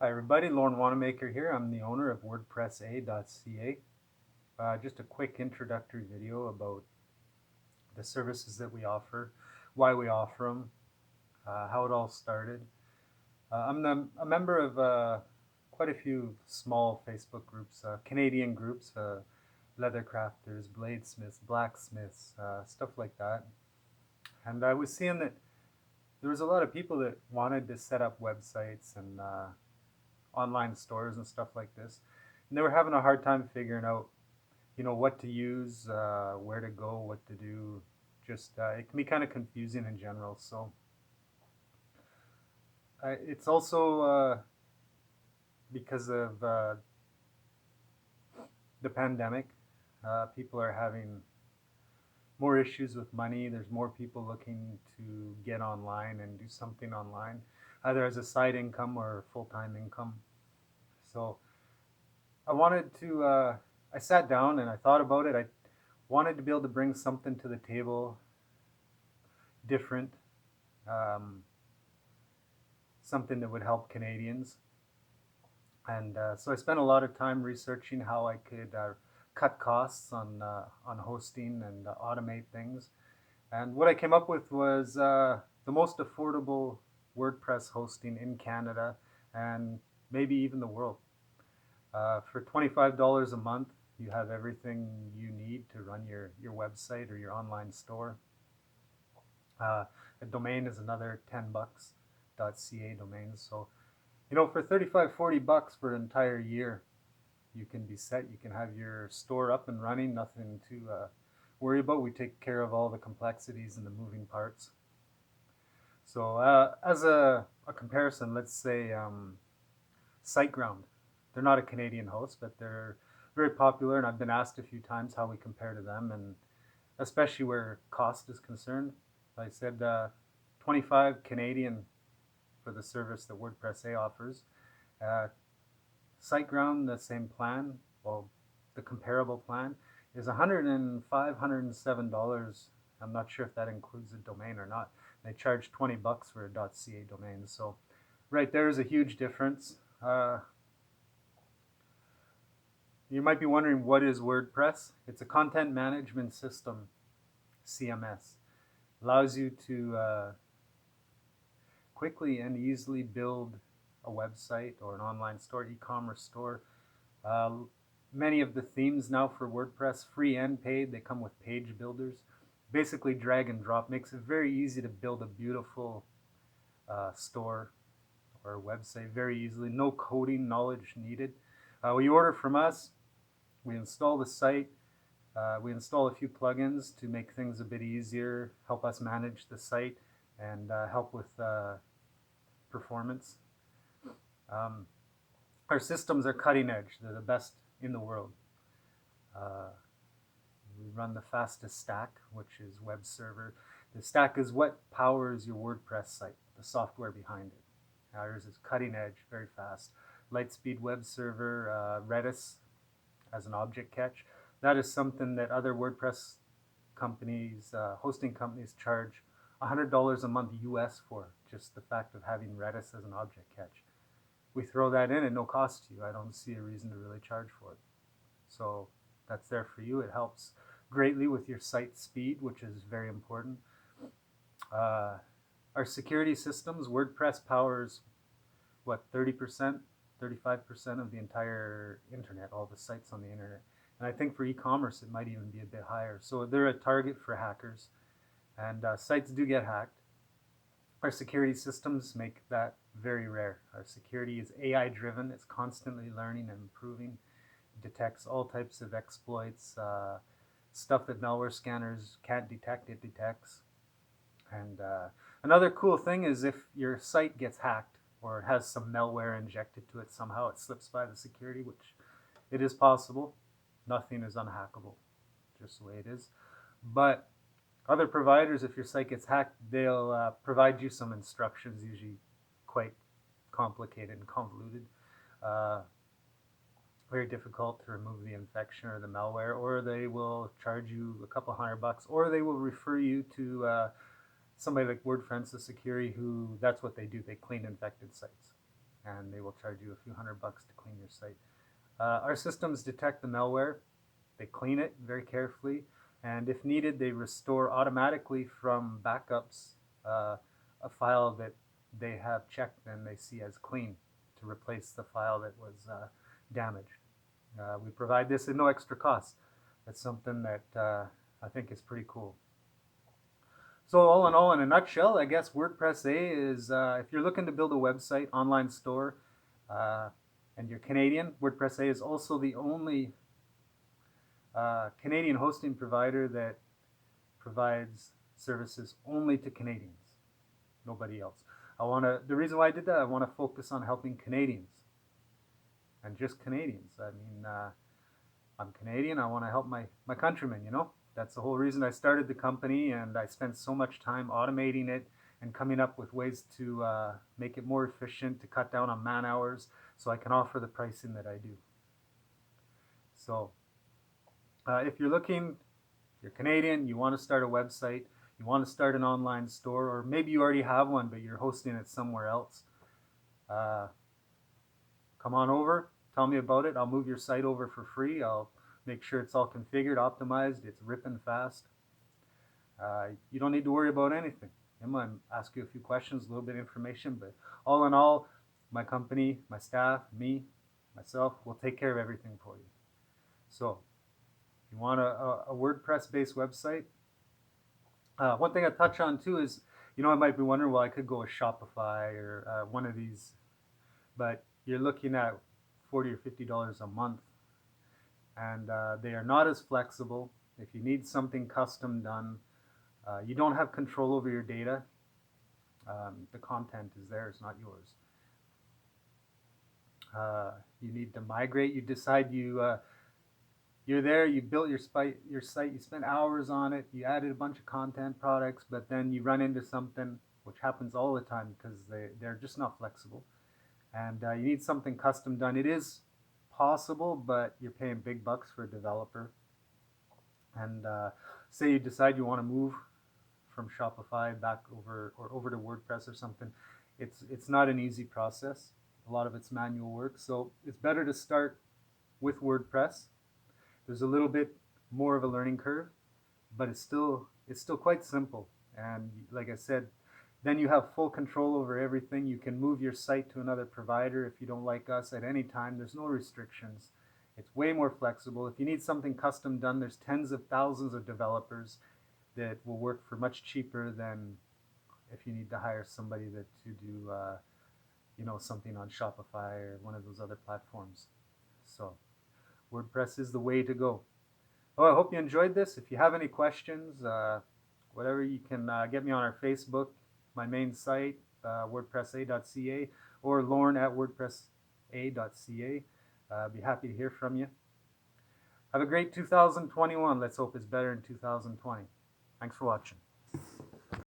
Hi everybody, Lauren Wanamaker here. I'm the owner of WordPressA.ca. Just a quick introductory video about the services that we offer, why we offer them, how it all started. I'm a member of quite a few small Facebook groups, Canadian groups, leather crafters, bladesmiths, blacksmiths, stuff like that. And I was seeing that there was a lot of people that wanted to set up websites and online stores and stuff like this. And they were having a hard time figuring out, what to use, where to go, what to do. Just it can be kind of confusing in general. So it's also because of the pandemic, people are having more issues with money. There's more people looking to get online and do something online, either as a side income or full time income. So I wanted to. I sat down and I thought about it. I wanted to be able to bring something to the table different, um, something that would help Canadians. And so I spent a lot of time researching how I could cut costs on hosting and automate things. And what I came up with was the most affordable WordPress hosting in Canada and maybe even the world. For $25 a month, you have everything you need to run your website or your online store. A domain is another 10 bucks, .ca domains. So, for 35, 40 bucks for an entire year, you can be set. You can have your store up and running, nothing to worry about. We take care of all the complexities and the moving parts. So, as a comparison, let's say SiteGround. They're not a Canadian host, but they're very popular, and I've been asked a few times how we compare to them, and especially where cost is concerned. I said 25 Canadian for the service that WordPressA offers. Uh, SiteGround, the same plan, well, the comparable plan is $105, $107. I'm not sure if that includes a domain or not. They charge 20 bucks for a .ca domain. So right there is a huge difference. You might be wondering, what is WordPress? It's a content management system, CMS. Allows you to quickly and easily build a website or an online store, e-commerce store. Uh, Many of the themes now for WordPress, free and paid, they come with page builders. Basically drag and drop, makes it very easy to build a beautiful store or website very easily. No coding knowledge needed. When you order from us, we install the site. We install a few plugins to make things a bit easier, help us manage the site, and help with performance. Um, our systems are cutting edge. They're the best in the world. Uh, we run the fastest stack, which is web server. The stack is what powers your WordPress site, the software behind it. Ours is cutting edge, very fast. Lightspeed web server, Redis as an object catch. That is something that other WordPress companies, hosting companies, charge $100 a month US for, just the fact of having Redis as an object catch. We throw that in at no cost to you. I don't see a reason to really charge for it. So that's there for you. It helps greatly with your site speed, which is very important. Uh, our security systems, WordPress powers what, 30%, 35% of the entire internet, all the sites on the internet. And I think for e-commerce, it might even be a bit higher. So they're a target for hackers, and sites do get hacked. Our security systems make that very rare. Our security is AI driven. It's constantly learning and improving. It detects all types of exploits, stuff that malware scanners can't detect, it detects. And another cool thing is if your site gets hacked or it has some malware injected to it somehow, it slips by the security, which it is possible. Nothing is unhackable, just the way it is. But other providers, if your site gets hacked, they'll provide you some instructions, usually quite complicated and convoluted. Uh, Very difficult to remove the infection or the malware, or they will charge you a couple $100, or they will refer you to somebody like WordPressEh Security, who that's what they do. They clean infected sites. and they will charge you a few $100 to clean your site. Our systems detect the malware, they clean it very carefully, and if needed, they restore automatically from backups a file that they have checked and they see as clean to replace the file that was damaged. We provide this at no extra cost. That's something that I think is pretty cool. So all in all, in a nutshell, I guess WordPressA is, if you're looking to build a website, online store, and you're Canadian, WordPressA is also the only Canadian hosting provider that provides services only to Canadians, nobody else. The reason why I did that, I want to focus on helping Canadians, and just Canadians. I mean, I'm Canadian, I want to help my countrymen, you know? That's the whole reason I started the company, and I spent so much time automating it and coming up with ways to make it more efficient, to cut down on man hours, so I can offer the pricing that I do. So if you're Canadian, you want to start a website, you want to start an online store, or maybe you already have one but you're hosting it somewhere else, come on over, tell me about it. I'll move your site over for free. I'll make sure it's all configured, optimized, it's ripping fast. You don't need to worry about anything. I'm going to ask you a few questions, a little bit of information, but all in all, my company, my staff, myself, will take care of everything for you. So if you want a WordPress-based website, one thing I touch on too is, I might be wondering, well, I could go with Shopify or one of these, but you're looking at $40 or $50 a month, and they are not as flexible. If you need something custom done, you don't have control over your data. The content is theirs, not yours. You need to migrate. You decide you're there, you built your site, you spent hours on it, you added a bunch of content products, but then you run into something, which happens all the time because they're just not flexible, and you need something custom done. It is possible, but you're paying big bucks for a developer. And say you decide you want to move from Shopify back over to WordPress or something, it's not an easy process. A lot of it's manual work, so it's better to start with WordPress. There's a little bit more of a learning curve, but it's still quite simple. And like I said, then you have full control over everything. You can move your site to another provider if you don't like us at any time. There's no restrictions. It's way more flexible. If you need something custom done, there's tens of thousands of developers that will work for much cheaper than if you need to hire somebody to do something on Shopify or one of those other platforms. So WordPress is the way to go. Oh, I hope you enjoyed this. If you have any questions, whatever, you can get me on our Facebook, my main site, WordPressEh.ca, or Lauren@WordPressEh.ca. Be happy to hear from you. Have a great 2021. Let's hope it's better in 2020. Thanks for watching.